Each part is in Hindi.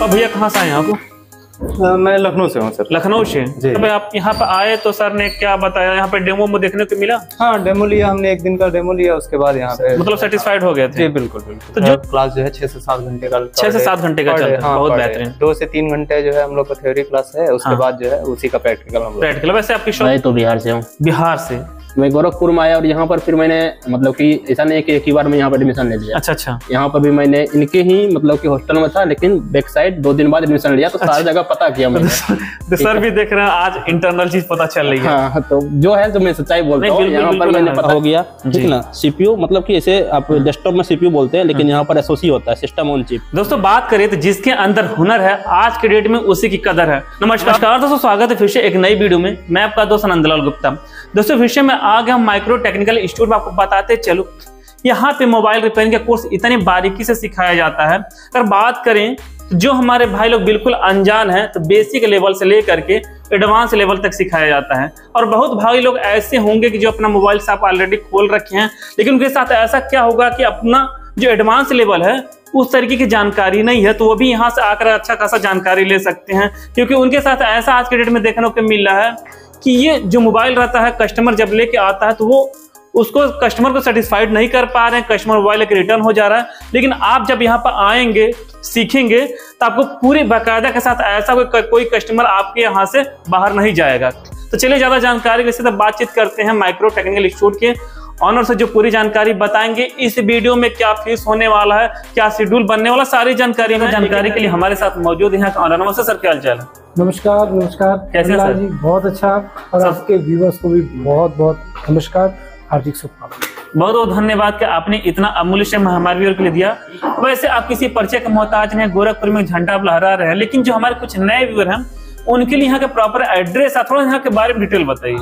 अब भैया कहाँ से आए हैं आप? मैं लखनऊ से हूँ सर। लखनऊ से? तो आप यहाँ पे आए तो सर ने क्या बताया? यहाँ पे डेमो में देखने को मिला? हाँ, डेमो लिया हमने, एक दिन का डेमो लिया, उसके बाद यहाँ पे मतलब सेटिस्फाइड हो गए थे? जी बिल्कुल बिल्कुल। तो जो क्लास जो है 6 से 7 घंटे का 6 से 7 घंटे का चलता है, बहुत बेहतरीन। 2 से 3 घंटे जो है हम लोग का थ्योरी क्लास है, उसके बाद जो है उसी का प्रैक्टिकल हम लोग। प्रैक्टिकल। वैसे आपकी शॉप? मैं तो बिहार से हूँ। बिहार से? मैं गोरखपुर में आया और यहाँ पर फिर मैंने मतलब कि ऐसा नहीं कि एक ही बार में यहाँ पर एडमिशन ले लिया। अच्छा अच्छा। यहाँ पर भी मैंने इनके ही मतलब कि हॉस्टल में था, लेकिन बैक साइड 2 दिन बाद एडमिशन लिया, तो सारी जगह पता किया मैंने। तो सर भी देख रहे हैं आज इंटरनल चीज पता चल रही है। हाँ, तो जो है तो मैं सच्चाई बोलता हूँ, यहाँ पर मैंने पता हो गया, ठीक ना। सीपीयू मतलब कि ऐसे आप डेस्कटॉप में सीपीयू बोलते हैं, लेकिन यहाँ पर एसओसी होता है, सिस्टम ऑन चिप। दोस्तों बात करें तो जिसके अंदर हुनर है आज के डेट में उसी की कदर है। नमस्कार दोस्तों, स्वागत है फिर से एक नई वीडियो में। मैं आपका दोस्त नंदलाल गुप्ता। दोस्तों फिर से मैं आ गया माइक्रो टेक्निकल इंस्टीट्यूट में, आपको बताते चलो यहाँ पे मोबाइल रिपेयरिंग का कोर्स इतनी बारीकी से सिखाया जाता है। अगर बात करें तो जो हमारे भाई लोग बिल्कुल अनजान हैं तो बेसिक लेवल से लेकर के एडवांस लेवल तक सिखाया जाता है। और बहुत भाई लोग ऐसे होंगे कि जो अपना मोबाइल शॉप ऑलरेडी खोल रखे हैं, लेकिन उनके साथ ऐसा क्या होगा कि अपना जो एडवांस लेवल है उस तरीके की जानकारी नहीं है, तो वो भी यहाँ से आकर अच्छा खासा जानकारी ले सकते हैं। क्योंकि उनके साथ ऐसा आज के डेट में देखने को मिल रहा है कि ये जो मोबाइल रहता है, कस्टमर जब लेके आता है तो वो उसको कस्टमर को सेटिस्फाइड नहीं कर पा रहे हैं, कस्टमर मोबाइल लेके रिटर्न हो जा रहा है। लेकिन आप जब यहाँ पर आएंगे, सीखेंगे, तो आपको पूरी बाकायदा के साथ ऐसा कोई कस्टमर आपके यहाँ से बाहर नहीं जाएगा। तो चलिए ज्यादा जानकारी के साथ बातचीत करते हैं माइक्रो टेक्निकल इंस्टीट्यूट के ऑनर से, जो पूरी जानकारी बताएंगे इस वीडियो में। क्या फीस होने वाला है, क्या शेड्यूल बनने वाला, सारी जानकारी के लिए हमारे साथ मौजूद है ऑनर। नमस्ते सर, क्या हाल चाल है? नमस्कार नमस्कार। कैसे सर? जी बहुत अच्छा, और आपके व्यूअर्स को भी बहुत बहुत नमस्कार, हार्दिक शुभकामनाएं। बहुत बहुत धन्यवाद कि आपने इतना अमूल्य समय हमारे व्यूअर के लिए दिया। वैसे आप किसी परिचय के मोहताज नहीं, गोरखपुर में झंडा लहरा रहे हैं, लेकिन जो हमारे कुछ नए व्यूअर हैं उनके लिए यहाँ का प्रॉपर एड्रेस, थोड़ा यहाँ के बारे में डिटेल बताइए।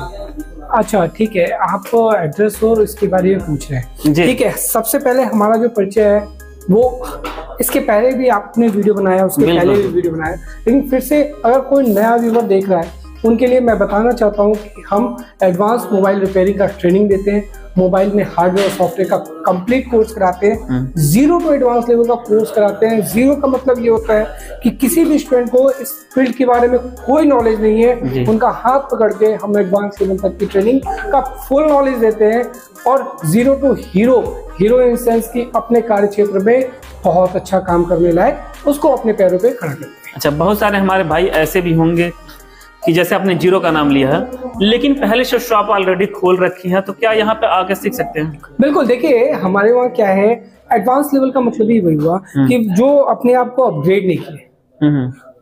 अच्छा ठीक है, आप एड्रेस और इसके बारे में पूछ रहे हैं, ठीक है। सबसे पहले हमारा जो परिचय है वो इसके पहले भी आपने वीडियो बनाया, उसके पहले भी वीडियो बनाया, लेकिन फिर से अगर कोई नया व्यूअर देख रहा है उनके लिए मैं बताना चाहता हूं कि हम एडवांस मोबाइल रिपेयरिंग का ट्रेनिंग देते हैं, मोबाइल में हार्डवेयर और सॉफ्टवेयर का कंप्लीट कोर्स कराते हैं, 0 टू एडवांस लेवल का कोर्स कराते हैं। 0 का मतलब ये होता है कि किसी भी स्टूडेंट को इस फील्ड के बारे में कोई नॉलेज नहीं है, उनका हाथ पकड़ के हम एडवांस लेवल तक की ट्रेनिंग का फुल नॉलेज देते हैं। और 0 टू हीरो इन सेंस की अपने कार्य क्षेत्र में बहुत अच्छा काम करने लायक उसको अपने पैरों पे खड़ा करते हैं। अच्छा, बहुत सारे हमारे भाई ऐसे भी होंगे कि जैसे आपने 0 का नाम लिया है, लेकिन पहले से शॉप ऑलरेडी खोल रखी है, तो क्या यहाँ पे आके सीख सकते हैं? बिल्कुल, देखिए हमारे वहाँ क्या है, एडवांस लेवल का मतलब ही वही हुआ कि जो अपने आप को अपग्रेड नहीं किए।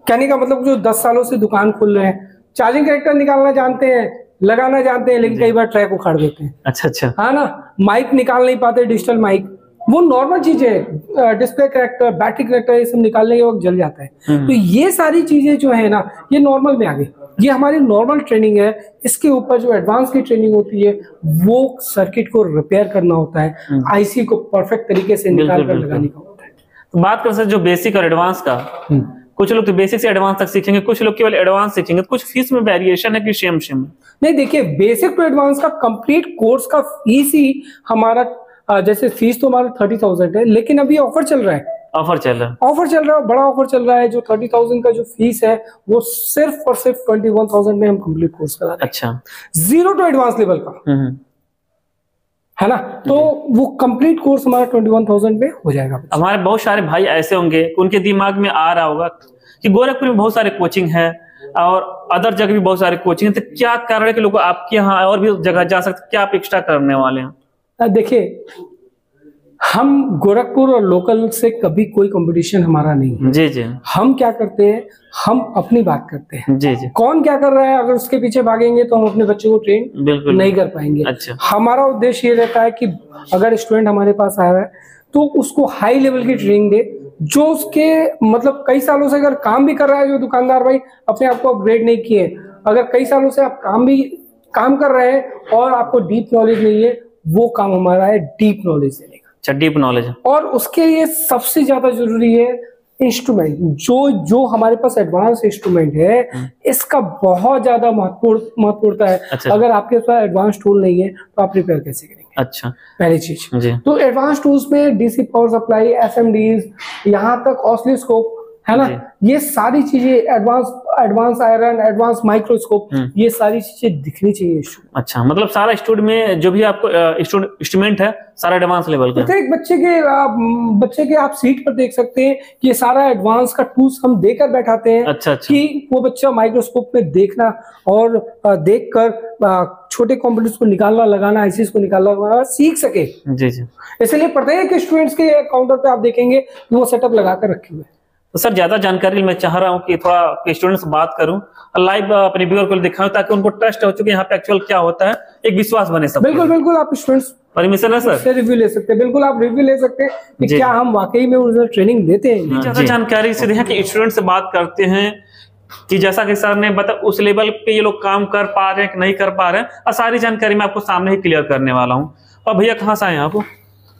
कहने का मतलब जो 10 सालों से दुकान खोल रहे हैं, चार्जिंग कनेक्टर निकालना जानते हैं, लगाना जानते हैं, लेकिन कई बार ट्रैक उखाड़ देते हैं। अच्छा अच्छा, हाँ ना, माइक निकाल नहीं पाते, डिजिटल माइक, वो नॉर्मल चीजें है, डिस्प्ले कनेक्टर, बैटरी कनेक्टर, ये सब निकालने के वक्त जल जाता है। तो ये सारी चीजें जो है ना, ये नॉर्मल में आ गई। ये हमारी नॉर्मल ट्रेनिंग है। इसके ऊपर जो एडवांस की ट्रेनिंग होती है वो सर्किट को रिपेयर करना होता है, आईसी को परफेक्ट तरीके से निकाल कर लगाने का होता है। तो बात कर सकते जो बेसिक और एडवांस का, कुछ लोग तो बेसिक से एडवांस तक सीखेंगे, कुछ लोग केवल एडवांस सीखेंगे। कुछ फीस में वेरिएशन है कि सेम? नहीं, देखिए बेसिक टू एडवांस का कंप्लीट कोर्स का फीस ही हमारा, जैसे फीस तो हमारा 30,000 है, लेकिन अभी ऑफर चल रहा है। ऑफर चल रहा है, बड़ा ऑफर चल रहा है। जो 30,000 का जो फीस है वो सिर्फ और सिर्फ 21,000 में हम कंप्लीट कोर्स करा रहे हैं। अच्छा, 0 टू एडवांस लेवल का है ना, तो वो कंप्लीट कोर्स हमारा 21,000 में हो जाएगा। हमारे बहुत सारे भाई ऐसे होंगे, उनके दिमाग में आ रहा होगा कि गोरखपुर में बहुत सारे कोचिंग है और अदर जगह भी बहुत सारे कोचिंग है, तो क्या कारण है कि लोग आपके यहाँ और भी जगह जा सकते, क्या आप एक्स्ट्रा करने वाले हैं? देखिए, हम गोरखपुर और लोकल से कभी कोई कंपटीशन हमारा नहीं है। जी जी। हम क्या करते हैं, हम अपनी बात करते हैं। जी जी। कौन क्या कर रहा है, अगर उसके पीछे भागेंगे तो हम अपने बच्चे को ट्रेन बिल्कुल नहीं कर पाएंगे। अच्छा। हमारा उद्देश्य ये रहता है कि अगर स्टूडेंट हमारे पास आ रहा है तो उसको हाई लेवल की ट्रेनिंग दे, जो उसके मतलब कई सालों से अगर काम भी कर रहा है, जो दुकानदार भाई अपने आप को अपग्रेड नहीं किए, अगर कई सालों से आप काम कर रहे हैं और आपको डीप नॉलेज नहीं है, वो काम हमारा है डीप नॉलेज देने का। अच्छा, डीप नॉलेज। और उसके लिए सबसे ज्यादा जरूरी है इंस्ट्रूमेंट। जो हमारे पास एडवांस इंस्ट्रूमेंट है, इसका बहुत ज्यादा महत्वपूर्ण है। अच्छा। अगर आपके पास एडवांस टूल नहीं है तो आप रिपेयर कैसे करेंगे? अच्छा, पहली चीज। जी। तो एडवांस टूल्स में डीसी पावर सप्लाई, एसएमडीज, यहाँ तक ऑसिलोस्कोप, है ना, ये सारी चीजें एडवांस आयरन, एडवांस माइक्रोस्कोप, ये सारी चीजें दिखनी चाहिए। अच्छा, मतलब सारा स्टूडियो में जो भी आपको इंस्ट्रूमेंट है सारा एडवांस लेवल का। एक बच्चे के आप सीट पर देख सकते हैं कि ये सारा एडवांस का टूल्स हम देकर बैठाते हैं। अच्छा। कि वो बच्चा माइक्रोस्कोप में देखना और देखकर छोटे कंपोनेंट्स को निकालना लगाना, आईसीज को निकालना सीख सके। जी जी। इसलिए प्रत्येक स्टूडेंट्स के काउंटर पे आप देखेंगे वो सेटअप लगाकर रखे हुए। तो सर ज्यादा जानकारी मैं चाह रहा हूँ कि थोड़ा स्टूडेंट्स बात करूं और लाइव अपने व्यूअर को दिखाऊं ताकि उनको ट्रस्ट हो चुके यहाँ पे एक्चुअल क्या होता है, एक विश्वास बने सब। बिल्कुल आप स्टूडेंट्स परमिशन है सर, रिव्यू ले सकते हैं। बिल्कुल आप रिव्यू ले सकते हैं कि क्या हम वाकई में उन्हें ट्रेनिंग देते हैं। ज्यादा जानकारी से है कि स्टूडेंट से बात करते हैं कि जैसा कि सर ने बताया उस लेवल पे ये लोग काम कर पा रहे हैं कि नहीं कर पा रहे हैं, और सारी जानकारी मैं आपको सामने ही क्लियर करने वाला हूँ। और भैया कहाँ से आए हैं आप?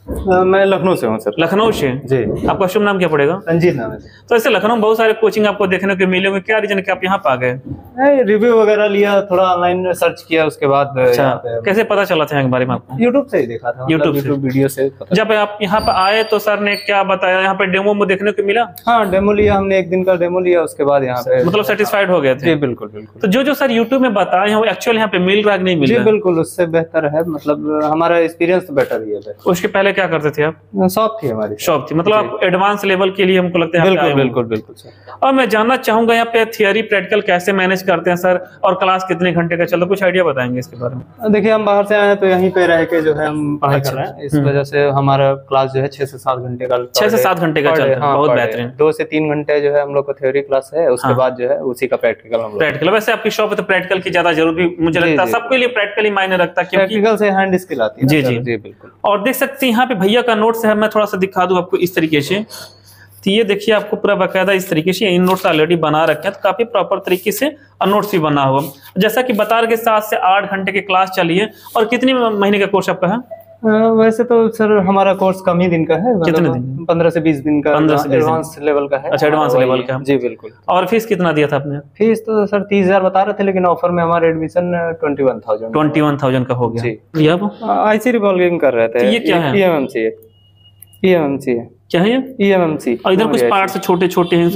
मैं लखनऊ से हूँ सर। लखनऊ से जी। आपका शुभ नाम क्या पड़ेगा? रंजीत नाम है। तो ऐसे लखनऊ में बहुत सारे कोचिंग आपको देखने को मिले होंगे, क्या रीजन कि आप यहाँ पे आ गए? रिव्यू वगैरह लिया, थोड़ा ऑनलाइन सर्च किया, उसके बाद अच्छा, कैसे पता चला था यहाँ के बारे में आपको? यूट्यूब से ही देखा था, यूट्यूब वीडियो से पता। जब आप यहाँ पे आए तो सर ने क्या बताया, यहाँ पे डेमो में देखने को मिला? हाँ, डेमो लिया हमने, एक दिन का डेमो लिया, उसके बाद यहाँ पे मतलब सेटिस्फाइड हो गए थे? जी बिल्कुल। तो जो सर यूट्यूब में बताए वो एक्चुअल यहाँ पे मिल रहा है कि नहीं मिल रहा? जी बिल्कुल, उससे बेहतर है, मतलब हमारा एक्सपीरियंस तो बेटर ही है। उसके पहले क्या करते थे आप? शॉप थी हमारी। शॉप थी, मतलब आप एडवांस लेवल के लिए हमको लगता है। बिल्कुल सर। और मैं जानना चाहूंगा यहाँ पे थियरी प्रैक्टिकल कैसे मैनेज करते हैं सर, और क्लास कितने घंटे का चलो, कुछ आइडिया बताएंगे इसके बारे में? देखिए, हम बाहर से आए हैं तो यहीं पे रह के जो है हम पढ़ाई कर रहे हैं, इस वजह से हमारा क्लास जो है 6 से 7 घंटे का 6 से 7 घंटे का चलता है। बहुत बेहतरीन। 2 से 3 घंटे जो है हम लोग को थ्योरी क्लास है, उसके बाद जो है उसी का प्रैक्टिकल। वैसे आपकी शॉप है तो प्रैक्टिकल की ज्यादा जरूरी मुझे लगता है, सबके लिए प्रैक्टिकल ही मायने रखता है, प्रैक्टिकल से हैंड स्किल आती है। जी बिल्कुल। और देख सकते हैं यहाँ पे भैया का नोट्स है, मैं थोड़ा सा दिखा दूं आपको इस तरीके से। तो ये देखिए आपको पूरा बाकायदा इस तरीके से इन नोट्स ऑलरेडी बना रखे हैं, तो काफी प्रॉपर तरीके से नोट्स भी बना हुआ। जैसा कि बता रहे 7 से 8 घंटे की क्लास चली है। और कितने महीने का कोर्स आपका है? वैसे तो सर हमारा कोर्स कम ही दिन का है। कितने दिन? 15 से 20 दिन का एडवांस लेवल का है। अच्छा, एडवांस लेवल का। जी बिल्कुल। और फीस कितना दिया था आपने? फीस तो सर 30,000 बता रहे थे, लेकिन ऑफर में हमारा एडमिशन 21,000 का हो गया। जी। आप आईसी रिवॉल्विंग कर रहे थे। ये क्या है? EMMC है। क्या है ये? EMMC। और इधर कुछ पार्ट्स छोटे छोटे हैं,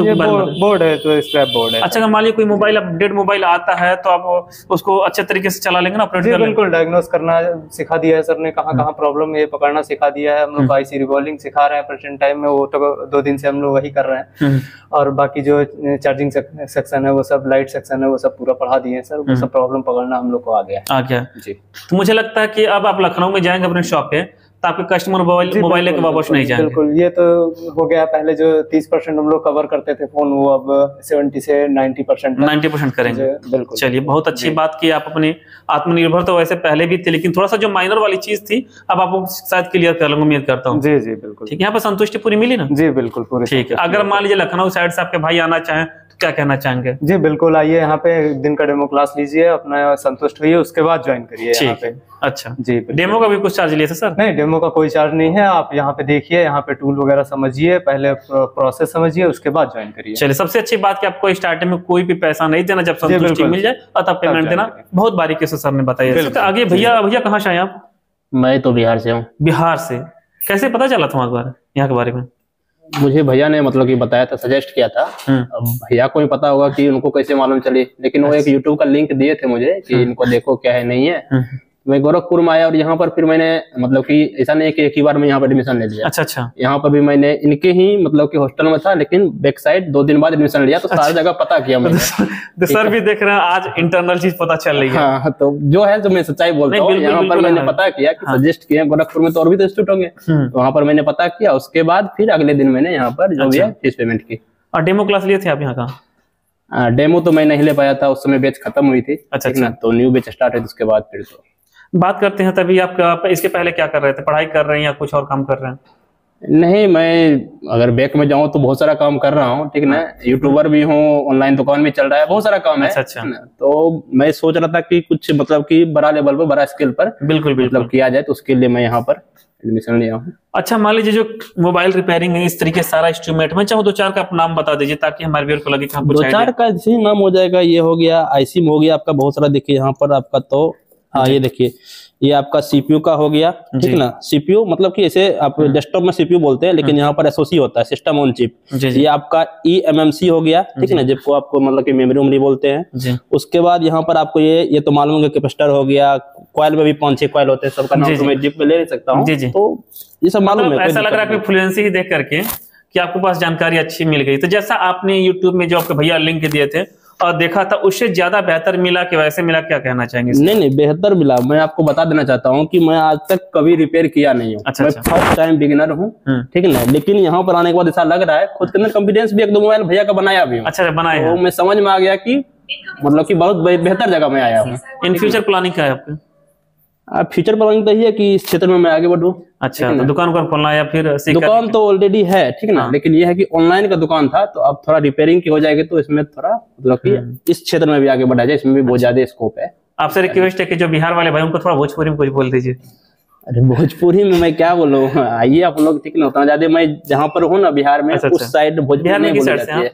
बोर्ड है, तो स्क्रैप बोर्ड है। अच्छा, अगर मान लीजिए कोई मोबाइल अपडेट मोबाइल आता है तो आप उसको अच्छे तरीके से चला लेंगे ना, ऑपरेट कर लेंगे? बिल्कुल, डायग्नोस करना सिखा दिया है सर ने, कहाँ प्रॉब्लम है पकड़ना सिखा दिया है। हम लोग आईसी रिवॉल्विंग सिखा रहे हैं प्रेजेंट टाइम में, वो तो 2 दिन से हम लोग वही कर रहे हैं। और बाकी जो चार्जिंग सेक्शन है वो सब, लाइट सेक्शन है वो सब पूरा पढ़ा दिए हैं सर। वो सब प्रॉब्लम पकड़ना हम लोग को आ गया जी। तो मुझे लगता है कि अब आप लखनऊ में जाएंगे अपने शॉप पे तो आपके कस्टमर मोबाइल लेके वापस नहीं जाएंगे। बिल्कुल, ये तो हो गया। पहले जो 30% हम लोग कवर करते थे फोन, वो अब 70 से 90% करेंगे। बिल्कुल। चलिए, बहुत अच्छी बात की। आप अपने आत्मनिर्भर तो वैसे पहले भी थे, लेकिन थोड़ा सा जो माइनर वाली चीज थी अब आपको शायद क्लियर कर लूंगा, उम्मीद करता हूँ। जी बिल्कुल। ठीक है, यहाँ पर संतुष्टि पूरी मिली ना? जी बिल्कुल पूरी। ठीक है, अगर मान लीजिए लखनऊ साइड से आपके भाई आना चाहें तो क्या कहना चाहेंगे? जी बिल्कुल, आइए यहाँ पे एक दिन का डेमो क्लास लीजिए, अपना संतुष्ट होइए, उसके बाद ज्वाइन करिए यहाँ पे। अच्छा जी। डेमो का भी कुछ चार्ज लिए थे सर? नहीं, डेमो का कोई चार्ज नहीं है। आप यहाँ पे देखिए, यहाँ पे टूल वगैरह समझिए, पहले प्रोसेस समझिए, उसके बाद ज्वाइन करिए। चलिए, सबसे अच्छी बात कि आपको स्टार्टिंग में कोई भी पैसा नहीं देना, जब संतुष्टि मिल जाए और तब पेमेंट देना। बहुत बारीकी से सर ने बताया। आगे भैया कहाँ से आए आप? मैं तो बिहार से हूँ। बिहार से? कैसे पता चला था यहाँ के बारे में? मुझे भैया ने मतलब कि बताया था, सजेस्ट किया था। अब भैया को ही पता होगा कि उनको कैसे मालूम चली, लेकिन वो एक यूट्यूब का लिंक दिए थे मुझे कि इनको देखो क्या है नहीं है। मैं गोरखपुर में आया और यहाँ पर फिर मैंने मतलब कि ऐसा नहीं कि एक ही बार में यहाँ पर एडमिशन ले लिया। अच्छा। यहाँ पर भी मैंने इनके ही मतलब कि हॉस्टल में था, लेकिन बैक साइड 2 दिन बाद एडमिशन लिया, तो सारी जगह पता किया मैंने। तो सर भी देख रहे हैं, आज इंटरनल चीज पता चल रही है। हाँ, तो जो है जो मैं सच्चाई बोलता हूँ, यहाँ पर मैंने पता किया कि सजेस्ट किया गोरखपुर में तो और भी तो इंस्टीट्यूट होंगे, तो वहाँ पर मैंने पता किया। उसके बाद फिर अगले दिन मैंने यहाँ पर जो भी है फीस पेमेंट की। और डेमो क्लास लिए थे आप यहाँ का? डेमो तो मैं नहीं ले पाया था, उस समय बैच खत्म हुई थी। अच्छा, तो न्यू बैच स्टार्ट है, उसके बाद फिर तो बात करते हैं। तभी आप इसके पहले क्या कर रहे थे? पढ़ाई कर रहे हैं या कुछ और काम कर रहे हैं? नहीं, मैं अगर बैक में जाऊं तो बहुत सारा काम कर रहा हूं, ठीक ना। यूट्यूबर भी हूं, ऑनलाइन दुकान भी चल रहा है, बहुत सारा काम है। अच्छा। तो मैं सोच रहा था कि कुछ मतलब कि बड़ा लेवल पर, बड़ा स्केल पर बिल्कुल मतलब किया जाए, तो उसके लिए मैं यहाँ पर एडमिशन लिया हूँ। अच्छा, मान लीजिए जो मोबाइल रिपेयरिंग है, इस तरीके सारा इंस्ट्रूमेंट, मैं चाहूँ 2-4 का नाम बता दीजिए ताकि हमारे व्यूअर को लगे कि 2-4 का नाम हो जाएगा। ये हो गया आईसी में, हो गया आपका बहुत सारा। देखिए यहाँ पर आपका तो हाँ, ये देखिए ये आपका सीपीयू का हो गया, ठीक ना। सीपीयू मतलब कि ऐसे आप डेस्कटॉप में सीपीयू बोलते हैं, लेकिन यहाँ पर एसओसी होता है, सिस्टम ऑन चिप। ये आपका eMMC हो गया, ठीक ना, जिसको आपको मतलब कि मेमोरी बोलते हैं। उसके बाद यहाँ पर आपको ये तो मालूम है, कैपेसिटर हो गया, कॉइल में भी 5-6 कॉइल होते हैं, सबका नाम तो मैं जिप में ले नहीं सकता हूँ, तो ये सब मालूम है। ऐसा लग रहा है फ्लुएंसी ही देख करके कि आपके पास जानकारी अच्छी मिल गई। तो जैसा आपने यूट्यूब में जो आपके भैया लिंक दिए थे और देखा था, उससे ज्यादा बेहतर मिला कि वैसे मिला, क्या कहना चाहेंगे? नहीं, बेहतर मिला। मैं आपको बता देना चाहता हूँ कि मैं आज तक कभी रिपेयर किया नहीं हूँ। मैं फर्स्ट टाइम बिगिनर हूँ, ठीक है ना। लेकिन यहाँ पर आने के बाद ऐसा लग रहा है, खुद के अंदर कॉन्फिडेंस भी, 1-2 मोबाइल भैया का बनाया भी हूँ। अच्छा, बनाया तो मैं समझ में आ गया कि मतलब कि बहुत बेहतर जगह में आया हूँ। इन फ्यूचर प्लानिंग क्या है आपकी? फ्यूचर प्लानिंग तो ये है कि इस क्षेत्र में मैं आगे बढ़ूं। अच्छा, तो दुकान खोलना या फिर दुकान तो ऑलरेडी है, ठीक ना। लेकिन ये है कि ऑनलाइन का दुकान था, तो अब थोड़ा रिपेयरिंग की हो जाएगी, तो इसमें थोड़ा मतलब कि इस क्षेत्र में भी आगे बढ़ा जाए, इसमें भी बहुत ज्यादा स्कोप है। आपसे रिक्वेस्ट है कि जो बिहार वाले भाई उनको थोड़ा भोजपुरी में कुछ बोल दीजिए। अरे भोजपुरी में मैं क्या बोलूँ, आइए आप लोग, ठीक ना। उतना ज्यादा मैं जहाँ पर हूँ ना बिहार में, उस साइड भोजपुरी नहीं बोली जाती है।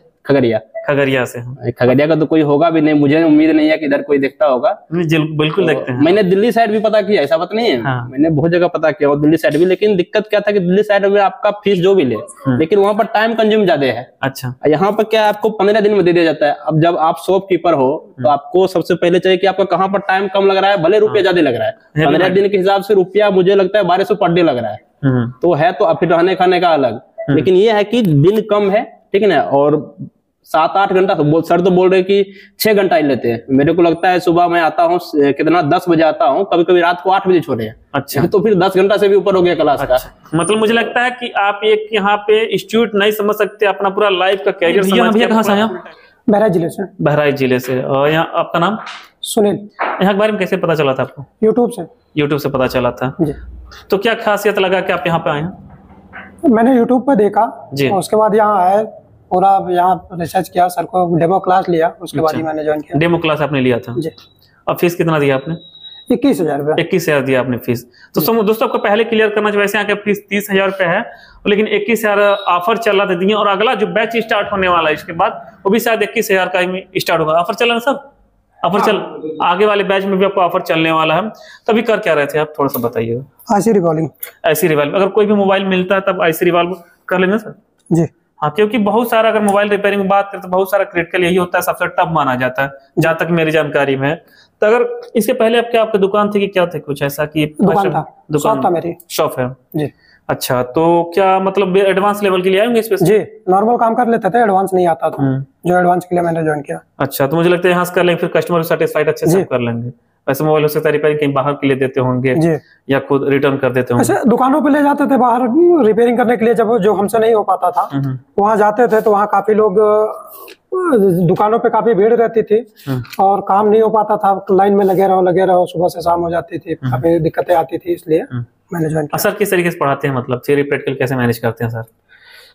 खगड़िया से। खगड़िया का तो कोई होगा भी नहीं, मुझे उम्मीद नहीं है कि इधर कोई देखता होगा। बिल्कुल देखते हैं। मैंने दिल्ली साइड भी पता किया, ऐसा बात नहीं है। मैंने बहुत जगह पता किया और दिल्ली साइड भी, लेकिन दिक्कत क्या था कि दिल्ली साइड में आपका फीस जो भी ले, लेकिन वहाँ पर टाइम कंज्यूम ज्यादा है। अच्छा, यहाँ पर क्या आपको 15 दिन में दे दिया जाता है। अब जब आप शॉपकीपर हो तो आपको सबसे पहले चाहिए कि आपका कहाँ पर टाइम कम लग रहा है, भले रुपया ज्यादा लग रहा है। 15 दिन के हिसाब से रुपया मुझे लगता है 1200 पर डे लग रहा है, तो है तो फिर रहने खाने का अलग। लेकिन ये है कि दिन कम है, ठीक है ना। और 7-8 घंटा सर तो बोल रहे कि 6 घंटा ही लेते हैं। मेरे को लगता है सुबह मैं आता हूँ कितना 10 बजे आता हूँ, कभी कभी रात को 8 बजे छोड़े हैं। अच्छा, तो फिर 10 घंटा से भी ऊपर हो गया क्लास का। मतलब मुझे लगता है कि आप एक यहाँ पे स्टूडेंट नहीं समझ सकते, अपना पूरा लाइफ का कैरियर समझ। भैया कहाँ से आया? बहराइच जिले से। बहराइच जिले से। और यहाँ आपका नाम? सुनील। यहाँ के बारे में कैसे पता चला था आपको? यूट्यूब से। यूट्यूब से पता चला था जी। तो क्या खासियत लगा कि आप यहाँ पे आए? मैंने यूट्यूब पर देखा जी, उसके बाद यहाँ आए, पूरा यहाँ रिसर्च किया, सर को डेमो क्लास लिया, उसके बाद ही मैंने ज्वाइन किया। डेमो क्लास आपने लिया था जी। अब फीस कितना दिया आपने? 21,000 रुपये। 21,000 दिया आपने फीस। तो दोस्तों आपको पहले क्लियर करना चाहिए, वैसे यहाँ का फीस 30,000 रुपये है, लेकिन 21,000 ऑफर चल रहा था दिए, और अगला जो बैच स्टार्ट होने वाला है इसके बाद वो भी शायद 21,000 का ही स्टार्ट होगा। ऑफर चल रहा है सर? ऑफर चल, आगे वाले बैच में भी आपको ऑफर चलने वाला है। तभी कर क्या रहे थे आप, थोड़ा सा बताइएगा। IC revolving. IC रिवॉल्व, अगर कोई भी मोबाइल मिलता है तब IC रिवॉल्व कर लेना सर जी। हाँ, क्योंकि बहुत सारा अगर मोबाइल रिपेयरिंग की बात करें तो बहुत सारा क्रिटिकल यही होता है, सबसे टफ माना जाता है, जहां तक मेरी जानकारी में है। तो अगर इसके पहले अब क्या आपकी दुकान थी कि क्या थे, कुछ ऐसा कि दुकान था मेरी, शॉप है जी। अच्छा, तो क्या मतलब एडवांस लेवल के लिए आएंगे इसमें? जी, नॉर्मल काम कर लेते थे, एडवांस नहीं आता था, जो एडवांस के लिए मैंने ज्वाइन किया। अच्छा, तो मुझे लगता है यहाँ से कर लेंगे, फिर कस्टमर सेटिस्फाइड अच्छे से कर लेंगे। वैसे मोबाइल हो सकता है रिपेयरिंग कहीं बाहर के लिए देते होंगे या खुद रिटर्न कर देते होंगे? अच्छा, दुकानों पे ले जाते थे बाहर रिपेयरिंग करने के लिए, जब जो हमसे नहीं हो पाता था वहाँ जाते थे, तो वहाँ काफी लोग, दुकानों पे काफी भीड़ रहती थी और काम नहीं हो पाता था, लाइन में लगे रहो, सुबह से शाम हो जाती थी, काफी दिक्कतें आती थी, इसलिए मैंने ज्वाइन किया। सर किस तरीके से पढ़ाते हैं, मतलब थ्योरी प्रैक्टिकल कैसे मैनेज करते हैं सर?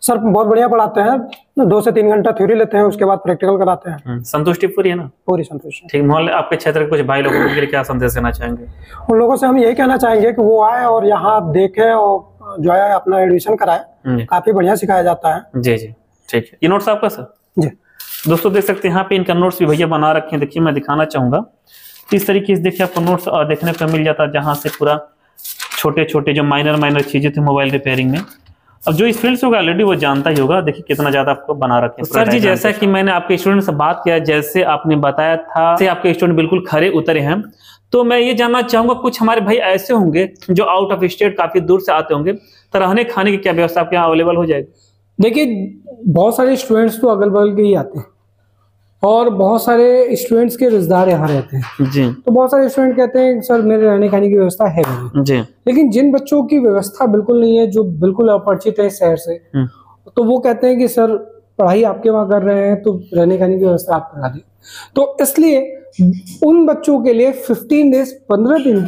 सर बहुत बढ़िया पढ़ाते हैं, 2 से 3 घंटा थ्योरी लेते हैं, उसके बाद प्रैक्टिकल कराते हैं। संतुष्टि पूरी है ना? पूरी संतुष्टि। ठीक, मोहल्ले आपके क्षेत्र के कुछ भाई लोगों के लिए क्या संदेश देना चाहेंगे? उन लोगों से हम यही कहना चाहेंगे कि वो आए और यहाँ देखे और जो है अपना एडमिशन कराए, काफी बढ़िया सिखाया जाता है। जी जी ठीक है। ये नोट्स आपका सर? जी। दोस्तों देख सकते हैं यहाँ पे इनका नोट्स भी भैया बना रखे हैं। देखिए मैं दिखाना चाहूंगा, इस तरीके से देखिए आपको नोट्स देखने को मिल जाता है, जहाँ से पूरा छोटे छोटे जो माइनर चीजें थी मोबाइल रिपेयरिंग में। अब जो इस फील्ड से होगा ऑलरेडी वो जानता ही होगा। देखिए कितना ज्यादा आपको बना रखे हैं। सर जी जैसा कि मैंने आपके स्टूडेंट से बात किया, जैसे आपने बताया था से आपके स्टूडेंट बिल्कुल खरे उतरे हैं, तो मैं ये जानना चाहूंगा कुछ हमारे भाई ऐसे होंगे जो आउट ऑफ स्टेट काफी दूर से आते होंगे, तो रहने खाने की क्या व्यवस्था आपके यहाँ अवेलेबल हो जाएगी? देखिए बहुत सारे स्टूडेंट्स तो अगल बगल के ही आते हैं और बहुत सारे स्टूडेंट्स के रिश्तेदार यहाँ रहते हैं जी। तो बहुत सारे स्टूडेंट कहते हैं सर मेरे रहने खाने की व्यवस्था है जी, लेकिन जिन बच्चों की व्यवस्था बिल्कुल नहीं है, जो बिल्कुल अपरिचित है शहर से, तो वो कहते हैं कि सर पढ़ाई आपके वहाँ कर रहे हैं तो रहने खाने की व्यवस्था आप करा दें। तो इसलिए उन बच्चों के लिए 15 डेज 15 दिन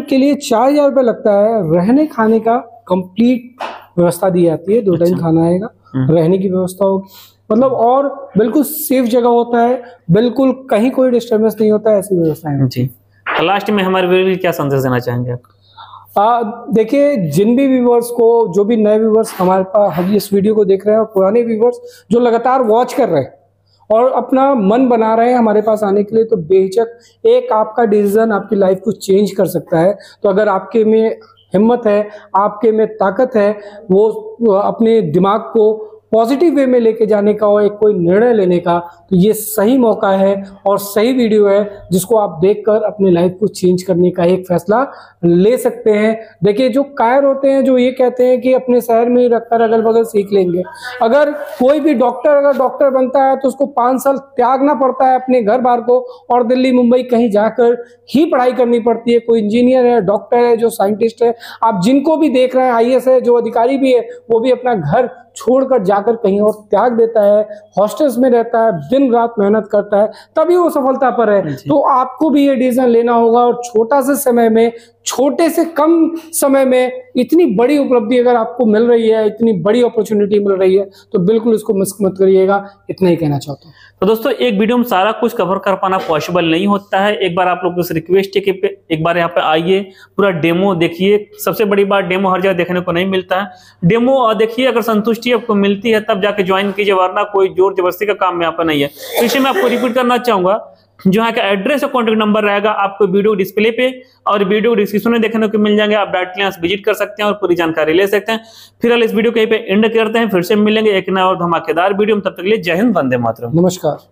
के लिए 4,000 रुपये लगता है। रहने खाने का कंप्लीट व्यवस्था दी जाती है, 2 टाइम खाना आएगा, रहने की व्यवस्था होगी, मतलब और बिल्कुल सेफ जगह होता है, बिल्कुल कहीं कोई डिस्टर्बेंस नहीं होता है, ऐसी व्यवस्था है जी। लास्ट में हमारे व्यूअर्स क्या संदेश देना चाहेंगे आप? देखिए जिन भी व्यूअर्स को, जो भी नए व्यूअर्स हमारे पास इस वीडियो को देख रहे हैं और पुराने व्यूअर्स जो लगातार वॉच कर रहे हैं, और अपना मन बना रहे हैं हमारे पास आने के लिए, तो बेशक एक आपका डिसीजन आपकी लाइफ को चेंज कर सकता है। तो अगर आपके में हिम्मत है, आपके में ताकत है, वो अपने दिमाग को पॉजिटिव वे में लेके जाने का और एक कोई निर्णय लेने का, तो ये सही मौका है और सही वीडियो है जिसको आप देखकर अपने लाइफ को चेंज करने का एक फैसला ले सकते हैं। देखिए, जो कायर होते हैं जो ये कहते हैं कि अपने शहर में ही रखकर अगल बगल सीख लेंगे। अगर कोई भी अगर डॉक्टर बनता है तो उसको 5 साल त्यागना पड़ता है अपने घर बार को और दिल्ली मुंबई कहीं जाकर ही पढ़ाई करनी पड़ती है। कोई इंजीनियर है, डॉक्टर है, जो साइंटिस्ट है, आप जिनको भी देख रहे हैं, IAS है, जो अधिकारी भी है, वो भी अपना घर छोड़कर जाकर कहीं और त्याग देता है, हॉस्टल्स में रहता है, दिन रात मेहनत करता है, तभी वो सफलता पर है। तो आपको भी ये डिसीजन लेना होगा और छोटा से समय में, छोटे से कम समय में इतनी बड़ी उपलब्धि अगर आपको मिल रही है, इतनी बड़ी अपॉर्चुनिटी मिल रही है, तो बिल्कुल इसको मिस मत करिएगा। इतना ही कहना चाहता हूँ। तो दोस्तों, एक वीडियो में सारा कुछ कवर कर पाना पॉसिबल नहीं होता है। एक बार आप लोगों से रिक्वेस्ट है कि एक बार यहाँ पे आइए, पूरा डेमो देखिए। सबसे बड़ी बात, डेमो हर जगह देखने को नहीं मिलता है। डेमो और देखिए, अगर संतुष्टि आपको मिलती है तब जाके ज्वाइन कीजिए, वरना कोई जोर जबरदस्ती का काम यहाँ पे नहीं है। तो इसे मैं आपको रिपीट करना चाहूंगा, जो यहाँ का एड्रेस और कॉन्टेक्ट नंबर रहेगा आपको वीडियो डिस्प्ले पे और वीडियो डिस्क्रिप्शन में देखने को मिल जाएंगे। आप डायरेक्टली यहाँ विजिट कर सकते हैं और पूरी जानकारी ले सकते हैं। फिर इस वीडियो को यहीं पे एंड करते हैं, फिर से मिलेंगे एक नया और धमाकेदार वीडियो में। तब तक के लिए जय हिंद, वंदे मातरम। नमस्कार।